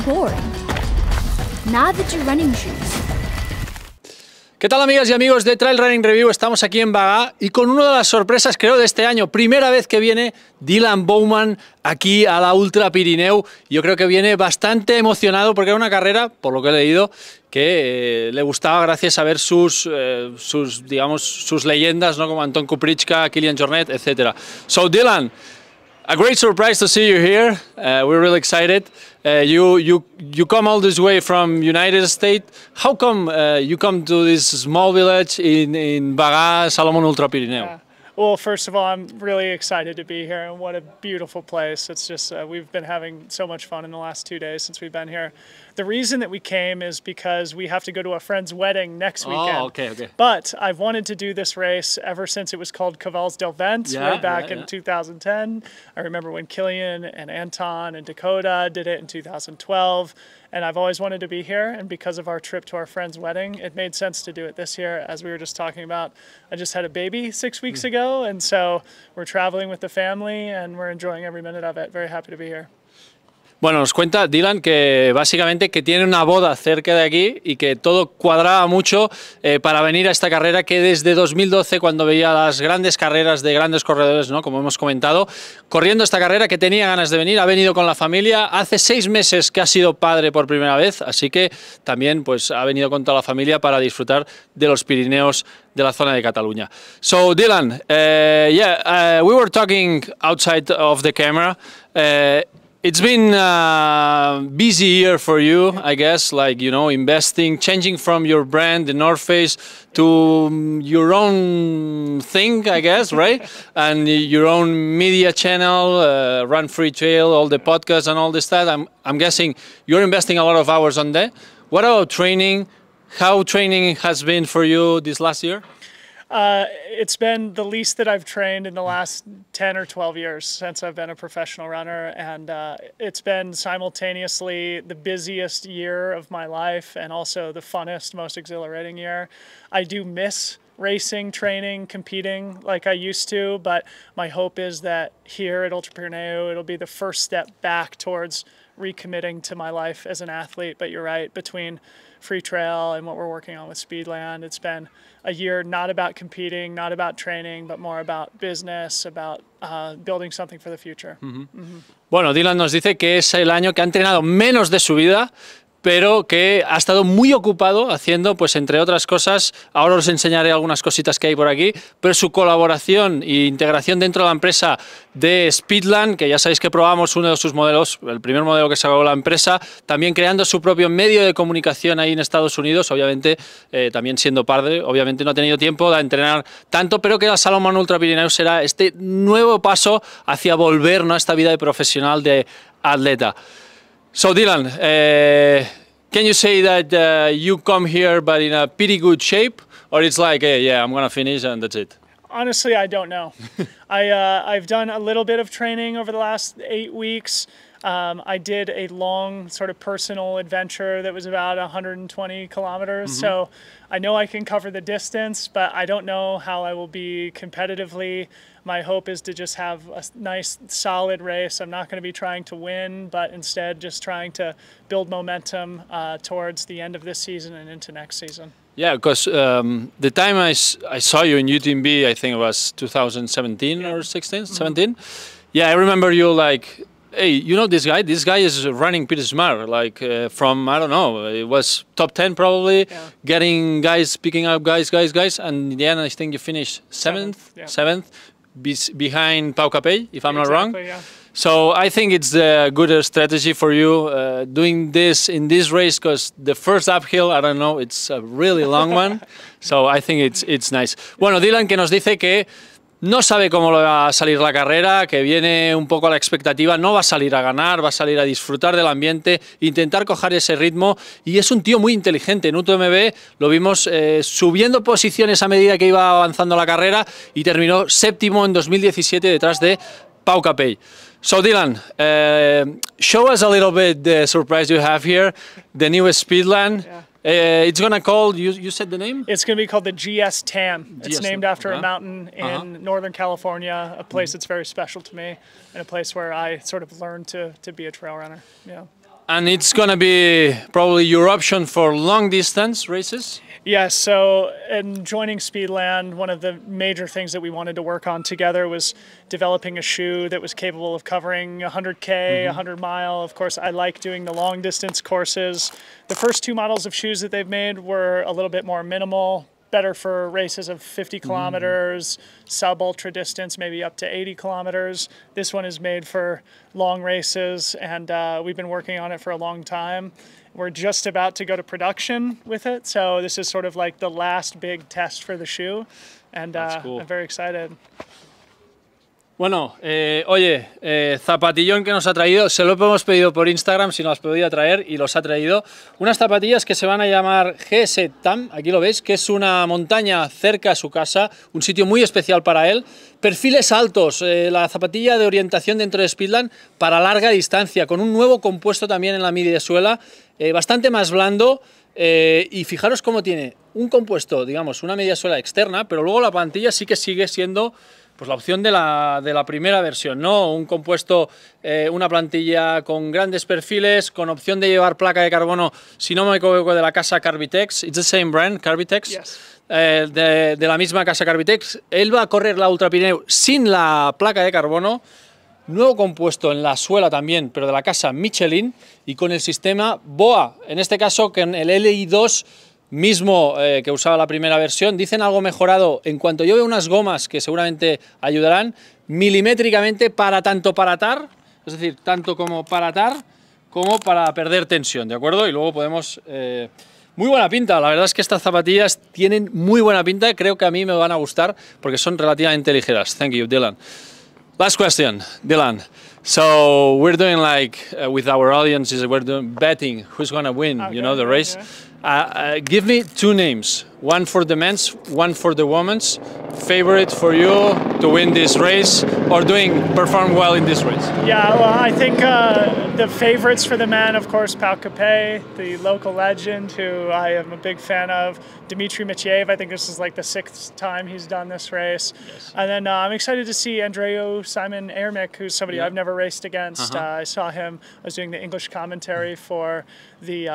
boring. Neither do running shoes. ¿Qué tal, amigas y amigos de Trail Running Review? Estamos aquí en Bagá y con una de las sorpresas, creo, de este año. Primera vez que viene Dylan Bowman aquí a la Ultra Pirineu. Yo creo que viene bastante emocionado porque era una carrera, por lo que he leído, que le gustaba gracias a ver sus leyendas, ¿no? Como Anton Kuprichka, Kilian Jornet, etc. So, Dylan, a great surprise to see you here. We're really excited. You come all this way from United States. How come you come to this small village in Bagá, Salomon Ultra Pirineu? Yeah. Well, first of all, I'm really excited to be here, and what a beautiful place. It's just, we've been having so much fun in the last 2 days since we've been here. The reason that we came is because we have to go to a friend's wedding next weekend. Oh, okay. But I've wanted to do this race ever since it was called Cavals del Vent, way back in 2010. I remember when Kilian and Anton and Dakota did it in 2012. And I've always wanted to be here, and because of our trip to our friend's wedding, it made sense to do it this year. As we were just talking about, I just had a baby 6 weeks ago, and so we're traveling with the family, and we're enjoying every minute of it. Very happy to be here. Bueno, nos cuenta Dylan que básicamente que tiene una boda cerca de aquí y que todo cuadraba mucho para venir a esta carrera que desde 2012, cuando veía las grandes carreras de grandes corredores, ¿no? Como hemos comentado, corriendo esta carrera, que tenía ganas de venir, ha venido con la familia. Hace 6 meses que ha sido padre por primera vez, así que también pues ha venido con toda la familia para disfrutar de los Pirineos de la zona de Cataluña. So Dylan, we were talking outside of the camera. It's been a busy year for you, I guess, like, you know, investing, changing from your brand, the North Face, to your own thing, I guess, right? And your own media channel, Run Free Trail, all the podcasts and all this stuff. I'm guessing you're investing a lot of hours on that. What about training? How training has been for you this last year? It's been the least that I've trained in the last 10 or 12 years since I've been a professional runner, and it's been simultaneously the busiest year of my life and also the funnest, most exhilarating year. I do miss racing, training, competing like I used to, but my hope is that here at Ultra Pirineu, it'll be the first step back towards recommitting to my life as an athlete. But you're right, between Free Trail and what we're working on with Speedland, it's been a year not about competing, not about training, but more about business, about building something for the future. Bueno, Dylan nos dice que es el año que ha entrenado menos de su vida, pero que ha estado muy ocupado haciendo, pues entre otras cosas, ahora os enseñaré algunas cositas que hay por aquí, pero su colaboración e integración dentro de la empresa de Speedland, que ya sabéis que probamos uno de sus modelos, el primer modelo que sacó la empresa, también creando su propio medio de comunicación ahí en Estados Unidos, obviamente también siendo padre, obviamente no ha tenido tiempo de entrenar tanto, pero que la Salomon Ultra Pirineu será este nuevo paso hacia volver, ¿no?, a esta vida de profesional de atleta. So Dylan, can you say that you come here but in a pretty good shape, or it's like, hey, yeah, I'm gonna finish and that's it? Honestly, I don't know. I've done a little bit of training over the last 8 weeks. I did a long sort of personal adventure that was about 120 kilometers. So I know I can cover the distance, but I don't know how I will be competitively. My hope is to just have a nice, solid race. I'm not going to be trying to win, but instead just trying to build momentum towards the end of this season and into next season. Yeah, because the time I saw you in UTMB, I think it was 2017 or 16, 17. Yeah, I remember you like, hey, you know this guy? This guy is running pretty smart. Like from, I don't know, it was top 10 probably, getting guys, picking up guys. And in the end, I think you finished seventh behind Pau Capell, if I'm not wrong. Yeah. So I think it's a good strategy for you doing this in this race, because the first uphill, I don't know, it's a really long one. So I think it's nice. Bueno, Dylan, que nos dice que no sabe cómo le va a salir la carrera, que viene un poco a la expectativa, no va a salir a ganar, va a salir a disfrutar del ambiente, intentar coger ese ritmo, y es un tío muy inteligente. En UTMB lo vimos subiendo posiciones a medida que iba avanzando la carrera y terminó séptimo en 2017 detrás de Pau Capell. So Dylan, show us a little bit the surprise you have here, the newest Speedland. It's gonna call, you said the name? It's gonna be called the GS Tam. It's named after a mountain in Northern California, a place that's very special to me, and a place where I sort of learned to be a trail runner. Yeah. And it's going to be probably your option for long distance races? Yes, so in joining Speedland, one of the major things that we wanted to work on together was developing a shoe that was capable of covering 100K, 100 mile. Of course, I like doing the long distance courses. The first two models of shoes that they've made were a little bit more minimal, better for races of 50 kilometers, sub-ultra distance, maybe up to 80 kilometers. This one is made for long races, and we've been working on it for a long time. We're just about to go to production with it, so this is sort of like the last big test for the shoe, and cool. I'm very excited. Bueno, oye, zapatillón que nos ha traído, se lo hemos pedido por Instagram si nos las podía traer y los ha traído. Unas zapatillas que se van a llamar GS Tam, aquí lo veis, que es una montaña cerca a su casa, un sitio muy especial para él. Perfiles altos, la zapatilla de orientación dentro de Speedland para larga distancia, con un nuevo compuesto también en la midisuela, bastante más blando. Y fijaros cómo tiene un compuesto, digamos, una midisuela externa, pero luego la plantilla sí que sigue siendo pues la opción de la primera versión, ¿no? Un compuesto, una plantilla con grandes perfiles, con opción de llevar placa de carbono, si no me equivoco, de la casa Carbitex. It's the same brand, Carbitex. Yes. De la misma casa Carbitex. Él va a correr la Ultra Pirineu sin la placa de carbono. Nuevo compuesto en la suela también, pero de la casa Michelin, y con el sistema BOA, en este caso con el LI2 mismo que usaba la primera versión. Dicen algo mejorado en cuanto yo veo unas gomas que seguramente ayudarán milimétricamente para tanto para atar, es decir, tanto como para atar como para perder tensión, ¿de acuerdo? Y luego podemos... muy buena pinta, la verdad es que estas zapatillas tienen muy buena pinta, creo que a mí me van a gustar porque son relativamente ligeras. Thank you, Dylan. Last question, Dylan. So we're doing like with our audiences, we're doing betting who's gonna win, you know, the race. Give me two names, one for the men's, one for the women's. Favorite for you to win this race or perform well in this race? Yeah, well, I think the favorites for the men, of course, Pau Capet, the local legend who I am a big fan of. Dmitry Mityayev, I think this is like the 6th time he's done this race. Yes. And then I'm excited to see Andreu Simon Ermik, who's somebody I've never raced against. I saw him, I was doing the English commentary for the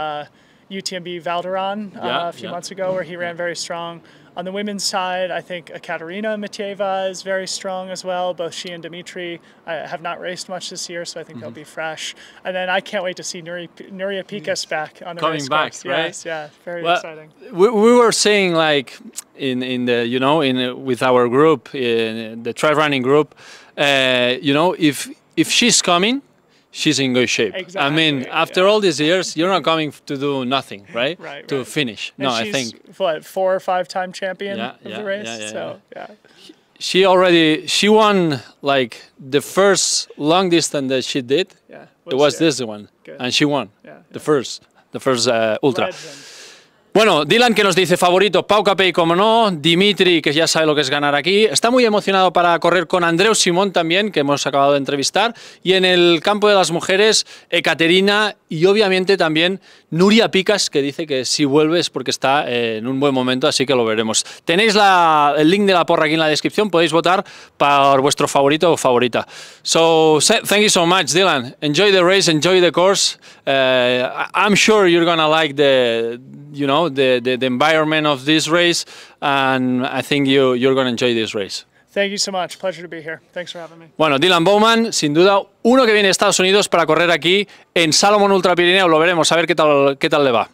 UTMB Valderan a few months ago, where he ran very strong. On the women's side, I think Katerina Mityaeva is very strong as well. Both she and Dmitry have not raced much this year, so I think they'll be fresh. And then I can't wait to see Nuria Pikas back on the race course. Right? Yes, yeah, very exciting. We were saying, like in the with our group, in the trail running group, if she's coming, she's in good shape. Exactly, I mean, after all these years, you're not coming to do nothing, right? Right. To finish. And no, I think. What, 4 or 5 time champion of the race? Yeah. She won like the first long distance that she did. Yeah. It was this one, Good. and she won the first ultra. Legend. Bueno, Dylan que nos dice favorito, Pau Capet, como no, Dimitri, que ya sabe lo que es ganar aquí, está muy emocionado para correr con Andreu Simón también, que hemos acabado de entrevistar, y en el campo de las mujeres, Ekaterina y obviamente también Nuria Pikas, que dice que si vuelve es porque está en un buen momento, así que lo veremos. Tenéis el link de la porra aquí en la descripción, podéis votar por vuestro favorito o favorita. So, thank you so much, Dylan. Enjoy the race, enjoy the course. I'm sure you're gonna like the environment of this race, and I think you're going to enjoy this race. Thank you so much. Pleasure to be here. Thanks for having me. Bueno, Dylan Bowman, sin duda, uno que viene de Estados Unidos para correr aquí en Salomon Ultra Pirineu. Lo veremos, a ver qué tal le va.